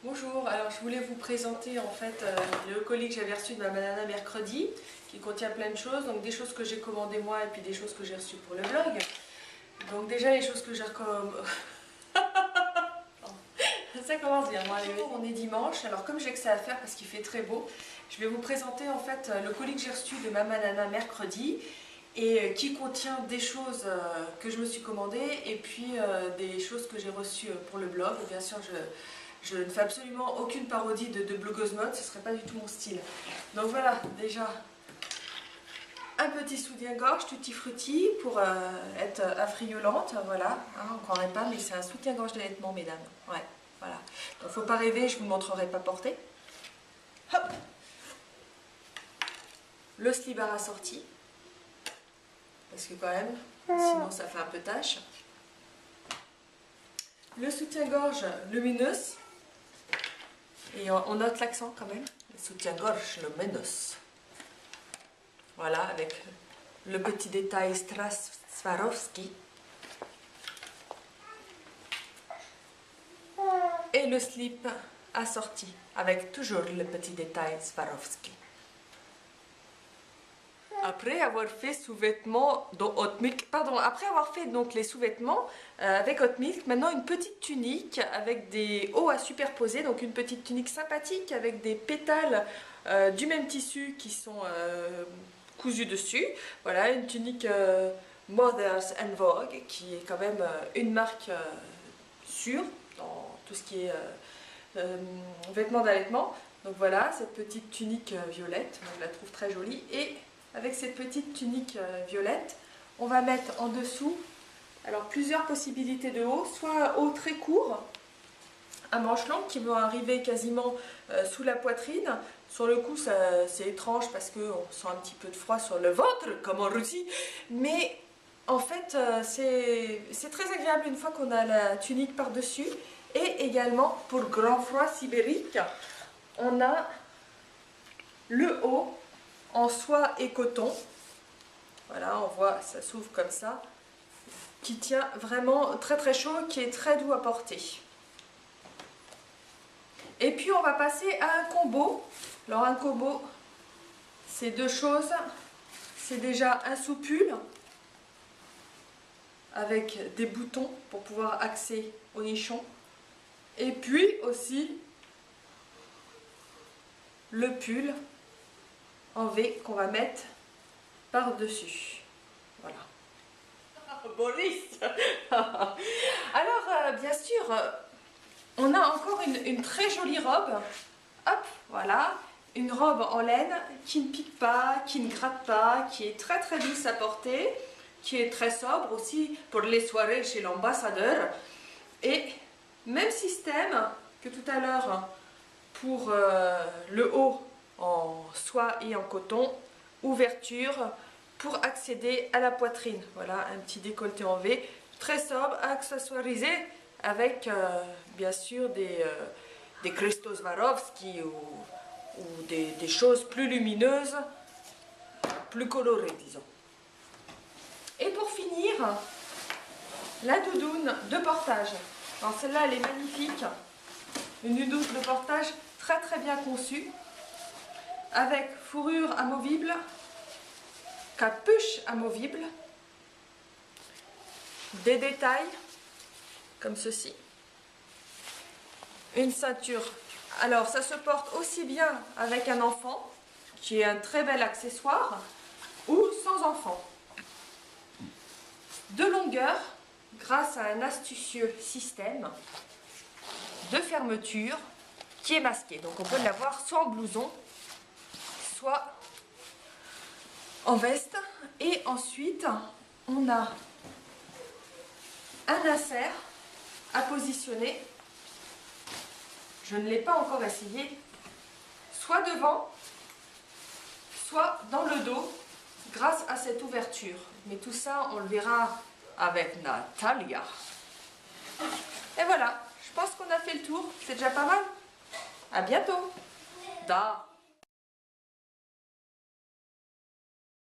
Bonjour, alors je voulais vous présenter en fait le colis que j'avais reçu de ma nana mercredi, qui contient plein de choses, donc des choses que j'ai commandées moi et puis des choses que j'ai reçues pour le blog. Donc déjà les choses que j'ai recommandées... Ça commence bien, on est dimanche, alors comme j'ai que ça à faire parce qu'il fait très beau, je vais vous présenter en fait le colis que j'ai reçu de ma nana mercredi et qui contient des choses que je me suis commandées et puis des choses que j'ai reçues pour le blog. Et bien sûr, je ne fais absolument aucune parodie de blogueuse mode, ce ne serait pas du tout mon style. Donc voilà, déjà un petit soutien-gorge tutti frutti pour être affriolante, voilà, hein, on ne croirait pas, mais c'est un soutien-gorge d'allaitement, mesdames, ouais, voilà. Donc faut pas rêver, je vous le montrerai pas porté. Hop, le slibard assorti, parce que quand même, sinon ça fait un peu tâche. Le soutien-gorge lumineux, et on note l'accent quand même, le soutien-gorge lumineux. Voilà, avec le petit détail Strass Swarovski. Et le slip assorti, avec toujours le petit détail Swarovski. Après avoir fait sous-vêtements dans Hot Milk, pardon, après avoir fait donc les sous-vêtements avec Hot Milk, maintenant une petite tunique avec des hauts à superposer, donc une petite tunique sympathique avec des pétales du même tissu qui sont cousus dessus. Voilà, une tunique Mothers and Vogue qui est quand même une marque sûre dans tout ce qui est vêtements d'allaitement. Donc voilà, cette petite tunique violette, moi je la trouve très jolie. Et avec cette petite tunique violette, on va mettre en dessous alors plusieurs possibilités de haut, soit haut très court, à manches longues qui vont arriver quasiment sous la poitrine. Sur le coup, c'est étrange parce qu'on sent un petit peu de froid sur le ventre, comme en Russie, mais en fait, c'est très agréable une fois qu'on a la tunique par-dessus. Et également, pour grand froid sibérique, on a le haut en soie et coton. Voilà, on voit, ça s'ouvre comme ça, qui tient vraiment très très chaud, qui est très doux à porter. Et puis on va passer à un combo. Alors un combo, c'est deux choses. C'est déjà un soupule avec des boutons pour pouvoir axer au nichon. Et puis aussi le pull en V qu'on va mettre par-dessus. Voilà. Boris. Alors, bien sûr, on a encore une très jolie robe. Hop, voilà. Une robe en laine qui ne pique pas, qui ne gratte pas, qui est très très douce à porter, qui est très sobre aussi pour les soirées chez l'ambassadeur. Et même système que tout à l'heure pour le haut en soie et en coton, ouverture pour accéder à la poitrine. Voilà, un petit décolleté en V, très sobre, accessoirisé avec bien sûr des cristaux Swarovski ou des choses plus lumineuses, plus colorées disons. Et pour finir, la doudoune de portage. Alors celle-là elle est magnifique, une doudoune de portage très très bien conçue, avec fourrure amovible, capuche amovible, des détails comme ceci, une ceinture. Alors ça se porte aussi bien avec un enfant, qui est un très bel accessoire, ou sans enfant. De longueur, grâce à un astucieux système de fermeture qui est masqué. Donc on peut l'avoir soit en blouson, soit en veste. Et ensuite, on a un insert à positionner. Je ne l'ai pas encore essayé. Soit devant, soit dans le dos, grâce à cette ouverture. Mais tout ça, on le verra avec Natalia. Et voilà, je pense qu'on a fait le tour. C'est déjà pas mal. À bientôt. Da.